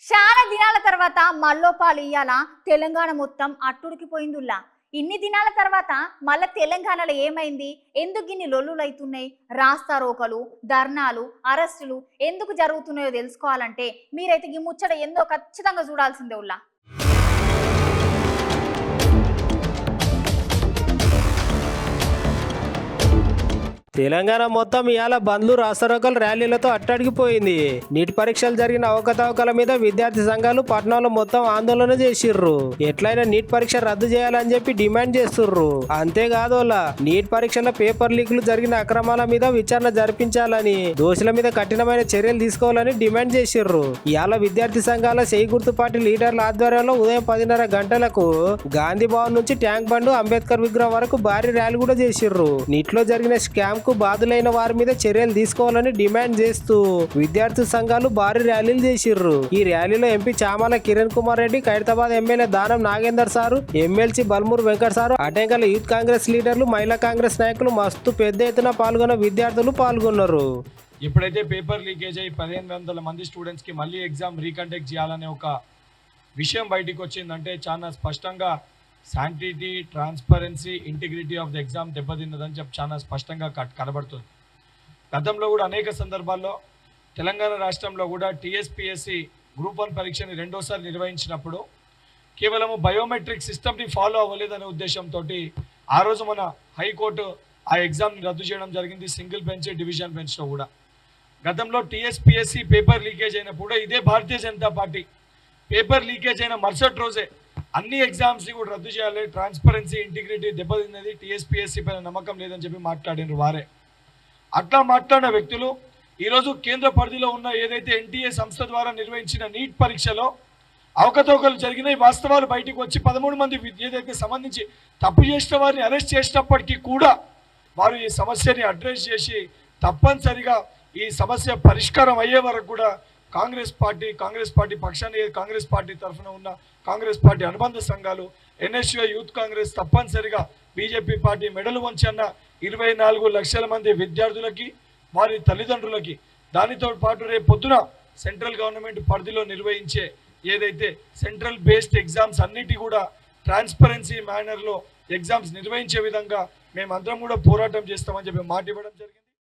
చాలా దినాల తర్వాత మల్లోపాలు ఇయ్యాల తెలంగాణ మొత్తం అట్టుడికిపోయిందిలా. ఇన్ని దినాల తర్వాత మళ్ళా తెలంగాణలో ఏమైంది, ఎందుకు ఇన్ని లొల్లులైతున్నాయి, రాస్తా రోకలు, ధర్నాలు, అరెస్టులు ఎందుకు జరుగుతున్నాయో తెలుసుకోవాలంటే మీరైతే ఈ ముచ్చట ఎందో ఖచ్చితంగా చూడాల్సిందే ఉల్లా. తెలంగాణ మొత్తం ఇవాళ బంద్లు రాస్తారోకలు ర్యాలీలతో అట్టడిగిపోయింది. నీటి పరీక్షలు జరిగిన అవకతవకల మీద విద్యార్థి సంఘాలు పట్టణంలో మొత్తం ఆందోళన చేసిర్రు. ఎట్లయినా నీట్ పరీక్ష రద్దు చేయాలని చెప్పి డిమాండ్ చేస్తుర్రు. అంతేకాదు నీట్ పరీక్షల పేపర్ లీకులు జరిగిన అక్రమాల మీద విచారణ జరిపించాలని, దోషుల మీద కఠినమైన చర్యలు తీసుకోవాలని డిమాండ్ చేసిర్రు. ఇవాళ విద్యార్థి సంఘాల చేయి గుర్తు పార్టీ లీడర్ల ఆధ్వర్యంలో ఉదయం 10:30 గంటలకు గాంధీ భవన్ నుంచి ట్యాంక్ బండ్, అంబేద్కర్ విగ్రహం వరకు భారీ ర్యాలీ కూడా చేసిర్రు. నీటిలో జరిగిన స్కామ్ బాధులైన వారి మీద చర్యలు తీసుకోవాలని డిమాండ్ చేస్తూ విద్యార్థి సంఘాలు భారీ ర్యాలీలు చేసిర్రు. ఈ ర్యాలీలో MP Chamala Kiran Kumar Reddy, Khairatabad MLA Danam Nagender sir, MLC Balmoor Venkat sir, అటెంకల్ యూత్ కాంగ్రెస్ లీడర్లు, మహిళా కాంగ్రెస్ నాయకులు మస్తు పెద్ద ఎత్తున పాల్గొన్న విద్యార్థులు పాల్గొన్నారు. ఎప్పుడైతే పేపర్ లీకేజ్ అయ్యి 1500 మంది స్టూడెంట్స్ కి మళ్ళీ ఎగ్జామ్ రీకండక్ట్ చేయాలనే ఒక విషయం బయటికి వచ్చిందంటే చాలా స్పష్టంగా sanctity, transparency, integrity of the exam దెబ్బతిన్నదని చెప్పి చాలా స్పష్టంగా కనబడుతుంది. గతంలో కూడా అనేక సందర్భాల్లో తెలంగాణ రాష్ట్రంలో కూడా టీఎస్పీఎస్సీ గ్రూప్ 1 పరీక్షని రెండోసారి నిర్వహించినప్పుడు కేవలము బయోమెట్రిక్ సిస్టమ్ని ఫాలో అవ్వలేదనే ఉద్దేశంతో ఆ రోజు మన హైకోర్టు ఆ ఎగ్జామ్ని రద్దు చేయడం జరిగింది, సింగిల్ బెంచ్, డివిజన్ బెంచ్లో కూడా. గతంలో టీఎస్పీఎస్సీ పేపర్ లీకేజ్ అయినప్పుడు ఇదే Bharatiya Janata party paper leakage అయిన మరుసటి రోజే అన్ని ఎగ్జామ్స్ని కూడా రద్దు చేయాలి, ట్రాన్స్పరెన్సీ, ఇంటిగ్రిటీ దెబ్బతిన్నది, టీఎస్పీఎస్సీ పైన నమ్మకం లేదని చెప్పి మాట్లాడినారు వారే. అట్లా మాట్లాడిన వ్యక్తులు ఈరోజు కేంద్ర పరిధిలో ఉన్న ఏదైతే ఎన్టీఏ సంస్థ ద్వారా నిర్వహించిన నీట్ పరీక్షలో అవకతవకలు జరిగినాయి, వాస్తవాలు బయటకు వచ్చి 13 మంది ఏదైతే సంబంధించి తప్పు చేసిన వారిని అరెస్ట్ చేసినప్పటికీ కూడా వారు ఈ సమస్యని అడ్రస్ చేసి తప్పనిసరిగా ఈ సమస్య పరిష్కారం అయ్యే వరకు కూడా కాంగ్రెస్ పార్టీ పక్షాన్ని, కాంగ్రెస్ పార్టీ తరఫున ఉన్న కాంగ్రెస్ పార్టీ అనుబంధ సంఘాలు, ఎన్ఎస్యూ యూత్ కాంగ్రెస్ తప్పనిసరిగా బీజేపీ పార్టీ మెడలు వంచి అన్న 24 లక్షల మంది విద్యార్థులకి, వారి తల్లిదండ్రులకి, దానితో పాటు రేపు పొద్దున సెంట్రల్ గవర్నమెంట్ పరిధిలో నిర్వహించే ఏదైతే సెంట్రల్ బేస్డ్ ఎగ్జామ్స్ అన్నిటి కూడా ట్రాన్స్పరెన్సీ మేనర్లో ఎగ్జామ్స్ నిర్వహించే విధంగా మేమందరం కూడా పోరాటం చేస్తామని చెప్పి మాట ఇవ్వడం జరిగింది.